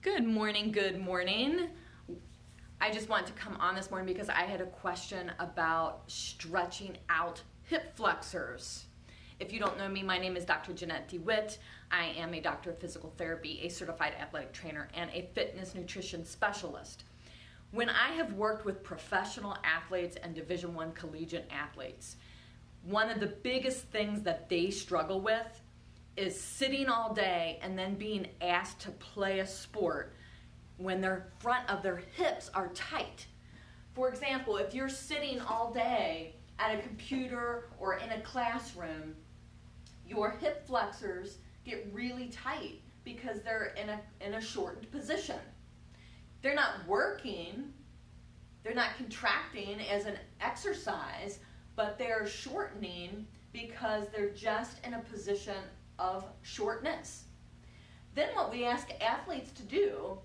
Good morning, good morning. I just wanted to come on this morning because I had a question about stretching out hip flexors. If you don't know me, my name is Dr. Jeanette Witt. I am a doctor of physical therapy, a certified athletic trainer, and a fitness nutrition specialist. When I have worked with professional athletes and Division I collegiate athletes, one of the biggest things that they struggle with is sitting all day and then being asked to play a sport when their front of their hips are tight. For example, if you're sitting all day at a computer or in a classroom, your hip flexors get really tight because they're in a shortened position. They're not working, they're not contracting as an exercise, but they're shortening because they're just in a position of shortness. Then what we ask athletes to do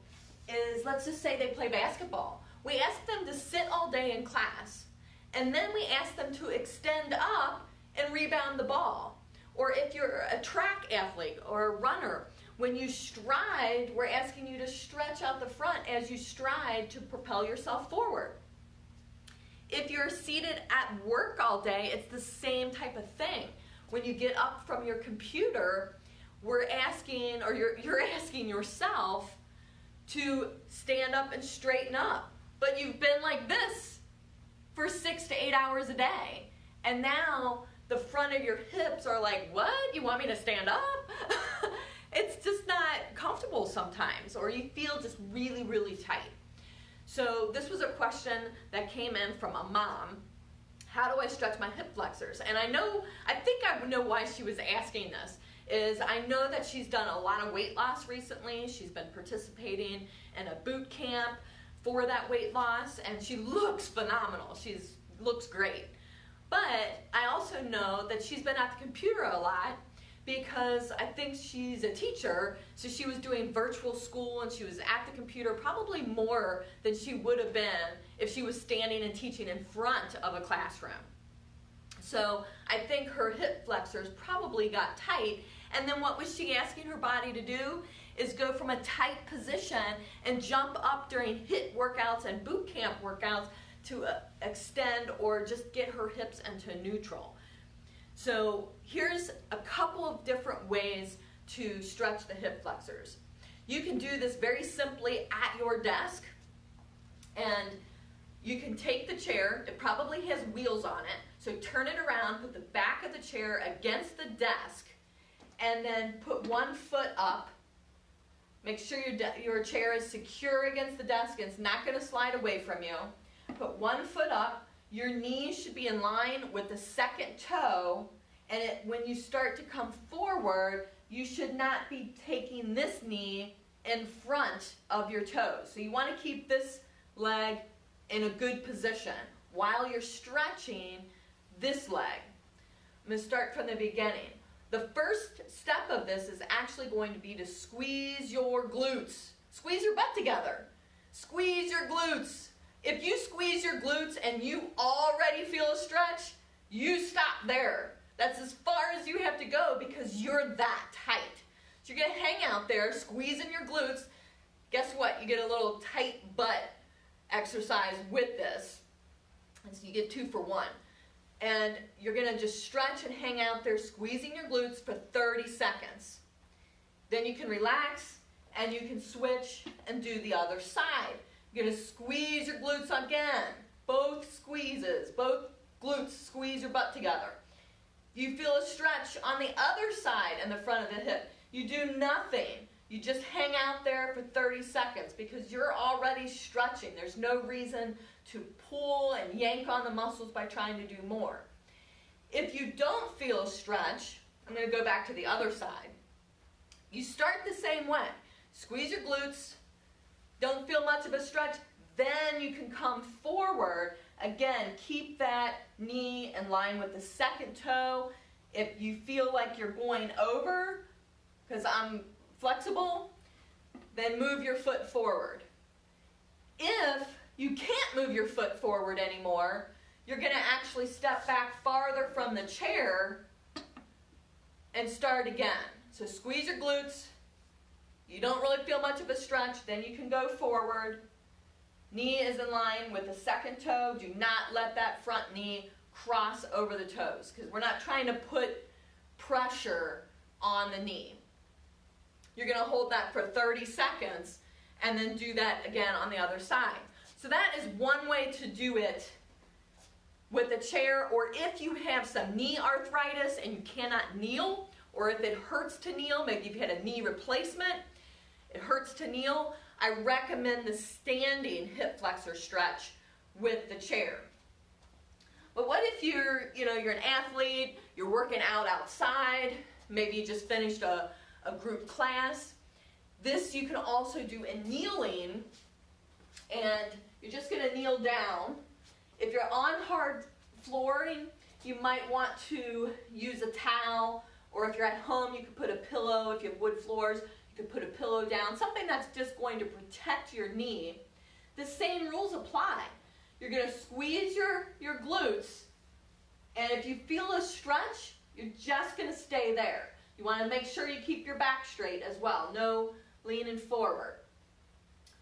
is, let's just say they play basketball. We ask them to sit all day in class, and then we ask them to extend up and rebound the ball. Or if you're a track athlete or a runner, when you stride, we're asking you to stretch out the front as you stride to propel yourself forward. If you're seated at work all day, it's the same type of thing. When you get up from your computer, we're asking, or you're asking yourself to stand up and straighten up. But you've been like this for 6 to 8 hours a day. And now the front of your hips are like, what? You want me to stand up? It's just not comfortable sometimes, or you feel just really, really tight. So this was a question that came in from a mom. How do I stretch my hip flexors? And I think I know why she was asking this, is I know that she's done a lot of weight loss recently. She's been participating in a boot camp for that weight loss, and she looks phenomenal. She looks great. But I also know that she's been at the computer a lot because I think she's a teacher, so she was doing virtual school and she was at the computer probably more than she would have been if she was standing and teaching in front of a classroom. So I think her hip flexors probably got tight, and then what was she asking her body to do is go from a tight position and jump up during HIIT workouts and boot camp workouts to extend or just get her hips into neutral. So here's a couple of different ways to stretch the hip flexors. You can do this very simply at your desk, and you can take the chair. It probably has wheels on it, so turn it around, put the back of the chair against the desk, and then put one foot up. Make sure your chair is secure against the desk and it's not going to slide away from you. Put one foot up. Your knees should be in line with the second toe, and when you start to come forward, you should not be taking this knee in front of your toes. So you want to keep this leg in a good position while you're stretching this leg. I'm going to start from the beginning. The first step of this is actually going to be to squeeze your glutes. Squeeze your butt together. Squeeze your glutes. If you squeeze your glutes and you already feel a stretch, you stop there. That's as far as you have to go because you're that tight. So you're going to hang out there squeezing your glutes. Guess what? You get a little tight butt exercise with this. And so you get 2 for 1. And you're going to just stretch and hang out there squeezing your glutes for 30 seconds. Then you can relax and you can switch and do the other side. You're going to squeeze your glutes again. Both squeezes, both glutes squeeze your butt together. You feel a stretch on the other side in the front of the hip. You do nothing. You just hang out there for 30 seconds because you're already stretching. There's no reason to pull and yank on the muscles by trying to do more. If you don't feel a stretch, I'm going to go back to the other side. You start the same way. Squeeze your glutes. Don't feel much of a stretch, then you can come forward. Again, keep that knee in line with the second toe. If you feel like you're going over, because I'm flexible, then move your foot forward. If you can't move your foot forward anymore, you're going to actually step back farther from the chair and start again. So squeeze your glutes, You don't really feel much of a stretch, then you can go forward. Knee is in line with the second toe. Do not let that front knee cross over the toes because we're not trying to put pressure on the knee. You're going to hold that for 30 seconds and then do that again on the other side. So that is one way to do it with a chair, or if you have some knee arthritis and you cannot kneel, or if it hurts to kneel, maybe you've had a knee replacement, it hurts to kneel, I recommend the standing hip flexor stretch with the chair. But what if you're an athlete, you're working out outside, maybe you just finished a group class. This you can also do in kneeling, and you're just going to kneel down. If you're on hard flooring, you might want to use a towel, or if you're at home, you could put a pillow. If you have wood floors, you could put a pillow down, something that's just going to protect your knee. The same rules apply. You're going to squeeze your glutes, and if you feel a stretch, you're just going to stay there. You want to make sure you keep your back straight as well, no leaning forward.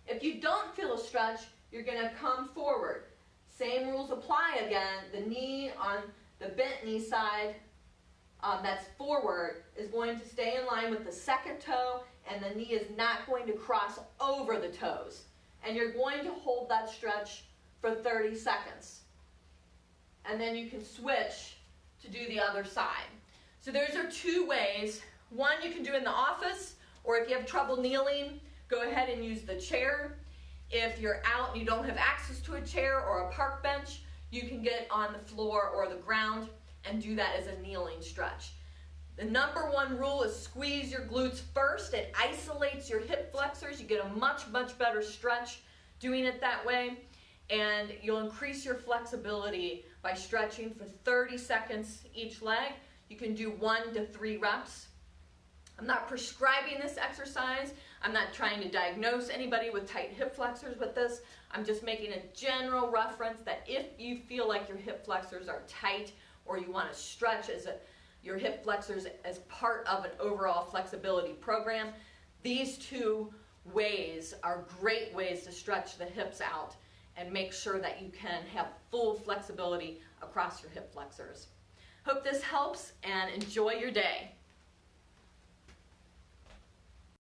If you don't feel a stretch, you're going to come forward. Same rules apply again. The knee on the bent knee side that's forward is going to stay in line with the second toe, and the knee is not going to cross over the toes. And you're going to hold that stretch for 30 seconds. And then you can switch to do the other side. So those are two ways. One you can do in the office, or if you have trouble kneeling, go ahead and use the chair. If you're out and you don't have access to a chair or a park bench, you can get on the floor or the ground and do that as a kneeling stretch. The number one rule is squeeze your glutes first. It isolates your hip flexors. You get a much, much better stretch doing it that way, and you'll increase your flexibility by stretching for 30 seconds each leg. You can do 1 to 3 reps. I'm not prescribing this exercise. I'm not trying to diagnose anybody with tight hip flexors with this. I'm just making a general reference that if you feel like your hip flexors are tight, or you want to stretch your hip flexors as part of an overall flexibility program, these two ways are great ways to stretch the hips out and make sure that you can have full flexibility across your hip flexors. Hope this helps, and enjoy your day.